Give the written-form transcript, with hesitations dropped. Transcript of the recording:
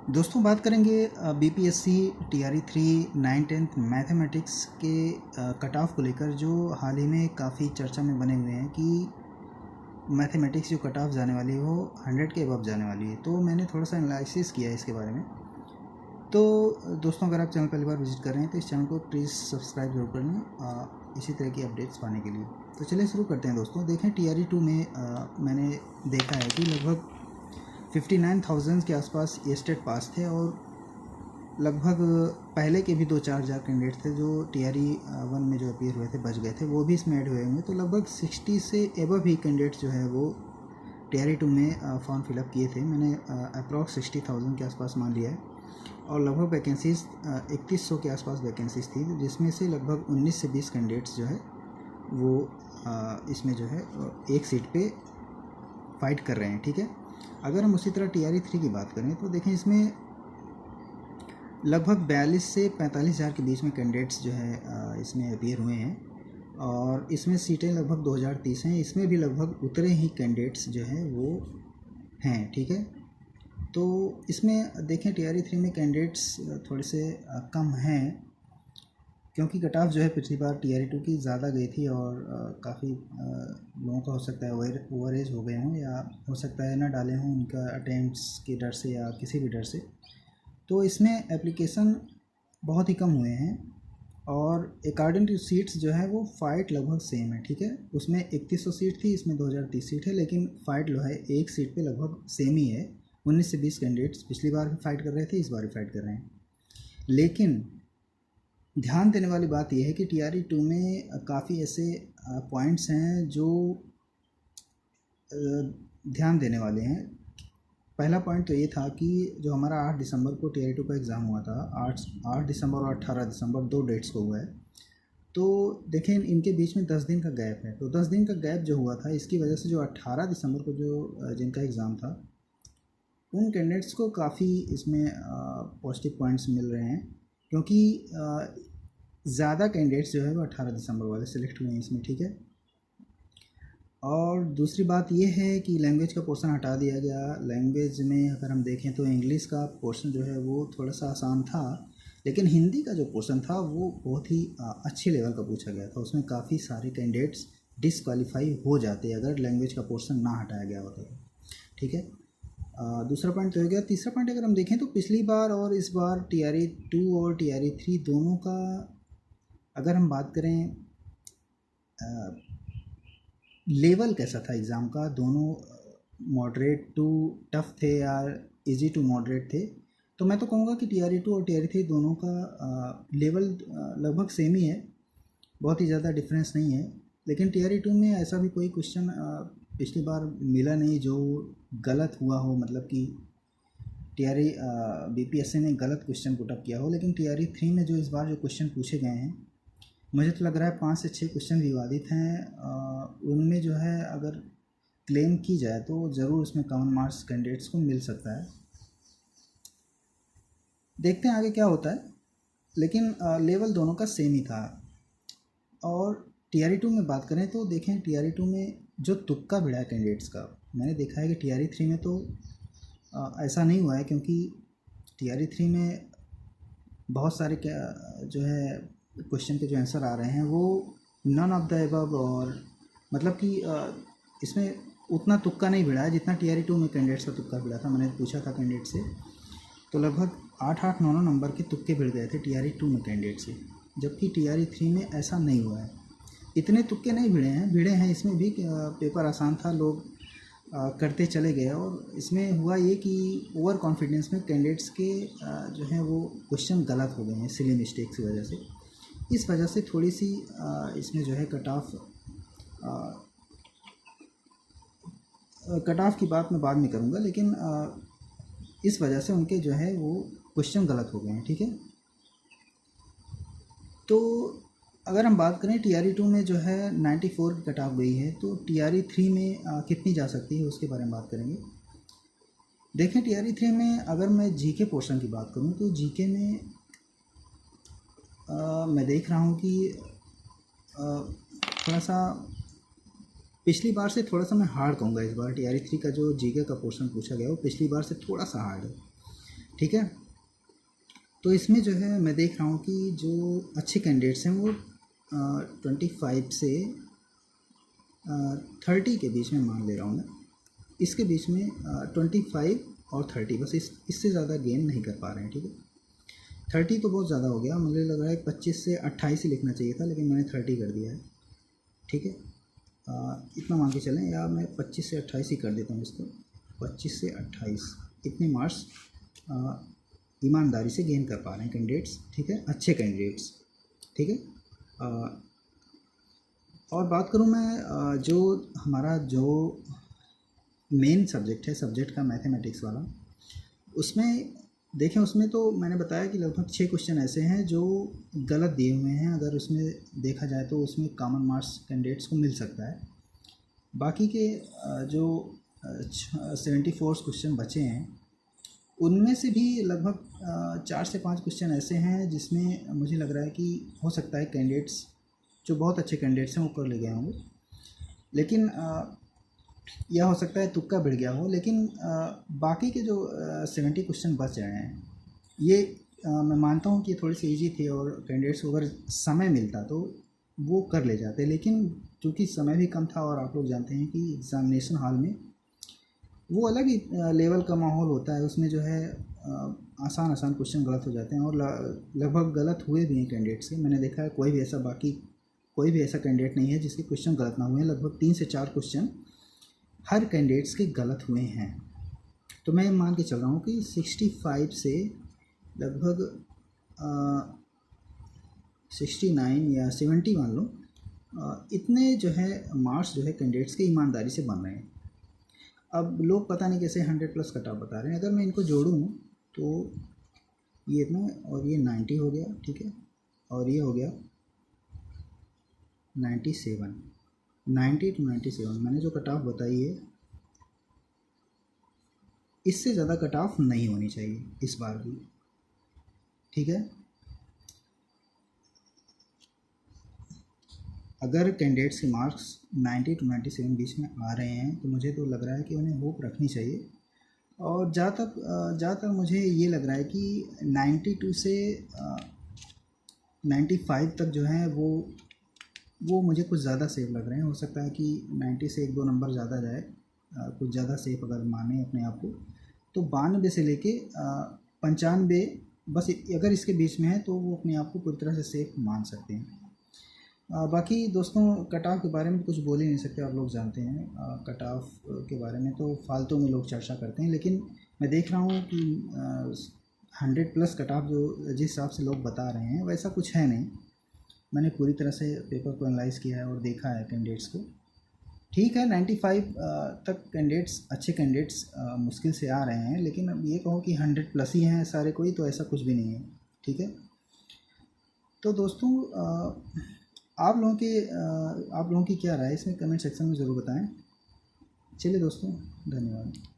दोस्तों बात करेंगे बीपीएससी टीआरई 3 9 10th मैथमेटिक्स के कट ऑफ को लेकर, जो हाल ही में काफ़ी चर्चा में बने हुए हैं कि मैथमेटिक्स जो कट ऑफ जाने वाली है वो 100 के अबव जाने वाली है। तो मैंने थोड़ा सा एनालिसिस किया है इसके बारे में। तो दोस्तों, अगर आप चैनल पहली बार विजिट कर रहे हैं तो इस चैनल को प्लीज़ सब्सक्राइब जरूर कर लें इसी तरह की अपडेट्स पाने के लिए। तो चलिए शुरू करते हैं दोस्तों। देखें, टीआरई 2 में मैंने देखा है कि लगभग 59,000 के आसपास ये स्टेट पास थे, और लगभग पहले के भी 2-4 कैंडिडेट थे जो टीआरई 1 में जो अपीयर हुए थे, बच गए थे, वो भी इसमें ऐड हुए होंगे। तो लगभग 60 से एबव ही कैंडिडेट्स जो है वो टीआरई 2 में फॉर्म फिलअप किए थे। मैंने अप्रॉक्स 60,000 के आसपास मान लिया है, और लगभग वैकेंसीज 3100 के आसपास वैकेंसीज थी, जिसमें से लगभग 19 से 20 कैंडिडेट्स जो है वो इसमें जो है एक सीट पे फाइट कर रहे हैं। ठीक है, अगर हम उसी तरह टीआरई 3 की बात करें तो देखें, इसमें लगभग 42 से 45 हज़ार के बीच में कैंडिडेट्स जो है इसमें अपीयर हुए हैं, और इसमें सीटें लगभग 2030 हैं। इसमें भी लगभग उतने ही कैंडिडेट्स जो हैं वो हैं। ठीक है, तो इसमें देखें टीआरई 3 में कैंडिडेट्स थोड़े से कम हैं, क्योंकि कट ऑफ जो है पिछली बार टीआरई 2 की ज़्यादा गई थी, और काफ़ी लोगों का हो सकता है ओवर एज हो गए हों, या हो सकता है ना डाले हों उनका अटेम्प्ट्स के डर से या किसी भी डर से। तो इसमें एप्लीकेशन बहुत ही कम हुए हैं, और अकॉर्डिंग टू सीट्स जो है वो फाइट लगभग सेम है। ठीक है, उसमें 3100 सीट थी, इसमें 2030 सीट है, लेकिन फ़ाइट जो है एक सीट पे लगभग सेम ही है। 19 से 20 कैंडिडेट्स पिछली बार भी फाइट कर रहे थे, इस बार भी फाइट कर रहे हैं। लेकिन ध्यान देने वाली बात यह है कि टीआरई 2 में काफ़ी ऐसे पॉइंट्स हैं जो ध्यान देने वाले हैं। पहला पॉइंट तो ये था कि जो हमारा 8 दिसंबर को टीआरई 2 का एग्ज़ाम हुआ था, 8 दिसंबर और 18 दिसंबर 2 डेट्स को हुआ है। तो देखें, इनके बीच में 10 दिन का गैप है। तो 10 दिन का गैप जो हुआ था, इसकी वजह से जो 18 दिसंबर को जो जिनका एग्ज़ाम था, उन कैंडिडेट्स को काफ़ी इसमें पॉजिटिव पॉइंट्स मिल रहे हैं, क्योंकि ज़्यादा कैंडिडेट्स जो है वो 18 दिसंबर वाले सेलेक्ट हुए हैं इसमें। ठीक है, और दूसरी बात यह है कि लैंग्वेज का पोर्शन हटा दिया गया। लैंग्वेज में अगर हम देखें तो इंग्लिश का पोर्शन जो है वो थोड़ा सा आसान था, लेकिन हिंदी का जो पोर्शन था वो बहुत ही अच्छे लेवल का पूछा गया था। उसमें काफ़ी सारे कैंडिडेट्स डिसक्वालीफाई हो जाते अगर लैंग्वेज का पोर्शन ना हटाया गया होता तो। ठीक है, दूसरा पॉइंट तो हो गया। तीसरा पॉइंट अगर हम देखें तो पिछली बार और इस बार टीआरई 2 और टीआरई 3 दोनों का अगर हम बात करें लेवल कैसा था एग्ज़ाम का, दोनों मॉडरेट टू टफ़ थे या इजी टू मॉडरेट थे, तो मैं तो कहूँगा कि टीआरई 2 और टीआरई 3 दोनों का लेवल लगभग सेम ही है, बहुत ही ज़्यादा डिफरेंस नहीं है। लेकिन टीआरई 2 में ऐसा भी कोई क्वेश्चन पिछली बार मिला नहीं जो गलत हुआ हो, मतलब कि टीआरई बीपीएससी ने गलत क्वेश्चन पुटअप किया हो। लेकिन टीआरई 3 में जो इस बार जो क्वेश्चन पूछे गए हैं, मुझे तो लग रहा है 5 से 6 क्वेश्चन विवादित हैं। उनमें जो है अगर क्लेम की जाए तो ज़रूर उसमें कॉमन मार्क्स कैंडिडेट्स को मिल सकता है। देखते हैं आगे क्या होता है, लेकिन लेवल दोनों का सेम ही था। और टीआरई 2 में बात करें तो देखें, टीआरई 2 में जो तुक्का भिड़ा है कैंडिडेट्स का, मैंने देखा है कि टीआरई 3 में तो ऐसा नहीं हुआ है, क्योंकि टीआरई 3 में बहुत सारे जो है क्वेश्चन के जो आंसर आ रहे हैं वो नन ऑफ द एबव, और मतलब कि इसमें उतना तुक्का नहीं भिड़ा है जितना टीआरई 2 में कैंडिडेट्स का तुक्का भिड़ा था। मैंने पूछा था कैंडिडेट से, तो लगभग 8-8 9-9 नंबर के तुक्के भिड़ गए थे टीआरई 2 में कैंडिडेट से, जबकि टीआरई 3 में ऐसा नहीं हुआ है। इतने तुक्के नहीं भिड़े हैं इसमें भी। पेपर आसान था, लोग करते चले गए, और इसमें हुआ ये कि ओवर कॉन्फिडेंस में कैंडिडेट्स के जो है वो क्वेश्चन गलत हो गए हैं सिली मिस्टेक्स की वजह से। इस वजह से थोड़ी सी इसमें जो है कट ऑफ की बात मैं बाद में करूँगा, लेकिन इस वजह से उनके जो है वो क्वेश्चन गलत हो गए हैं। ठीक है, तो अगर हम बात करें टीआरई 2 में जो है 94 की कट ऑफ गई है, तो टीआरई 3 में कितनी जा सकती है उसके बारे में बात करेंगे। देखें, टीआरई 3 में अगर मैं जीके पोर्शन की बात करूं तो जीके में मैं देख रहा हूं कि थोड़ा सा पिछली बार से थोड़ा सा मैं हार्ड कहूँगा। इस बार टीआरई 3 का जो जीके का पोर्शन पूछा गया वो पिछली बार से थोड़ा सा हार्ड है। ठीक है। तो इसमें जो है मैं देख रहा हूँ कि जो अच्छे कैंडिडेट्स हैं वो 25 से 30 के बीच में मान ले रहा हूँ मैं, इसके बीच में 25 और 30, बस इससे ज़्यादा गेन नहीं कर पा रहे हैं। ठीक है, 30 तो बहुत ज़्यादा हो गया, मुझे लग रहा है 25 से 28 ही लिखना चाहिए था, लेकिन मैंने 30 कर दिया है। ठीक है, इतना मान के चलें, या मैं 25 से 28 ही कर देता हूँ इसको, 25 से 28 इतने मार्क्स ईमानदारी से गेन कर पा रहे हैं कैंडिडेट्स। ठीक है, अच्छे कैंडिडेट्स। ठीक है, और बात करूँ मैं जो हमारा जो मेन सब्जेक्ट है, सब्जेक्ट का मैथमेटिक्स वाला, उसमें देखें, उसमें तो मैंने बताया कि लगभग 6 क्वेश्चन ऐसे हैं जो गलत दिए हुए हैं। अगर उसमें देखा जाए तो उसमें कॉमन मार्क्स कैंडिडेट्स को मिल सकता है। बाकी के जो 74 क्वेश्चन बचे हैं, उनमें से भी लगभग 4 से 5 क्वेश्चन ऐसे हैं जिसमें मुझे लग रहा है कि हो सकता है कैंडिडेट्स जो बहुत अच्छे कैंडिडेट्स हैं वो कर ले गए होंगे, लेकिन यह हो सकता है तुक्का बढ़ गया हो। लेकिन बाकी के जो 70 क्वेश्चन बच रहे हैं, ये मैं मानता हूँ कि थोड़ी सी इजी थे, और कैंडिडेट्स को अगर समय मिलता तो वो कर ले जाते, लेकिन चूँकि समय भी कम था, और आप लोग जानते हैं कि एग्ज़ामिनेशन हॉल में वो अलग ही लेवल का माहौल होता है, उसमें जो है आसान क्वेश्चन गलत हो जाते हैं, और लगभग गलत हुए भी हैं कैंडिडेट से। मैंने देखा है कोई भी ऐसा कैंडिडेट नहीं है जिसके क्वेश्चन गलत ना हुए हैं। लगभग 3 से 4 क्वेश्चन हर कैंडिडेट्स के गलत हुए हैं। तो मैं मान के चल रहा हूँ कि 65 से लगभग 69 या 70 मान लो, इतने जो है मार्क्स जो है कैंडिडेट्स के ईमानदारी से बन रहे हैं। अब लोग पता नहीं कैसे 100+ कट ऑफ बता रहे हैं। अगर मैं इनको जोड़ूँ तो ये इतना और ये 90 हो गया। ठीक है, और ये हो गया 97, 90 to 97। मैंने जो कट ऑफ बताई है, इससे ज़्यादा कट ऑफ नहीं होनी चाहिए इस बार भी। ठीक है, अगर कैंडिडेट्स के मार्क्स 90 to 97 बीच में आ रहे हैं तो मुझे तो लग रहा है कि उन्हें होप रखनी चाहिए। और जहाँ तक मुझे ये लग रहा है कि 92 से 95 तक जो है वो मुझे कुछ ज़्यादा सेफ लग रहे हैं। हो सकता है कि 90 से 1-2 नंबर ज़्यादा जाए, कुछ ज़्यादा सेफ अगर माने अपने आप को, तो 92 से लेके 95, बस अगर इसके बीच में है तो वो अपने आप को पूरी तरह से सेफ मान सकते हैं। बाकी दोस्तों, कट ऑफ के बारे में कुछ बोल ही नहीं सकते, आप लोग जानते हैं। कट ऑफ के बारे में तो फालतू में लोग चर्चा करते हैं, लेकिन मैं देख रहा हूँ कि 100+ कट ऑफ जो जिस हिसाब से लोग बता रहे हैं वैसा कुछ है नहीं। मैंने पूरी तरह से पेपर को एनालाइज़ किया है और देखा है कैंडिडेट्स को। ठीक है, 95 तक कैंडिडेट्स, अच्छे कैंडिडेट्स मुश्किल से आ रहे हैं, लेकिन अब ये कहो कि 100+ ही हैं सारे कोई, तो ऐसा कुछ भी नहीं है। ठीक है, तो दोस्तों आप लोगों की क्या राय है इसमें कमेंट सेक्शन में ज़रूर बताएं। चलिए दोस्तों, धन्यवाद।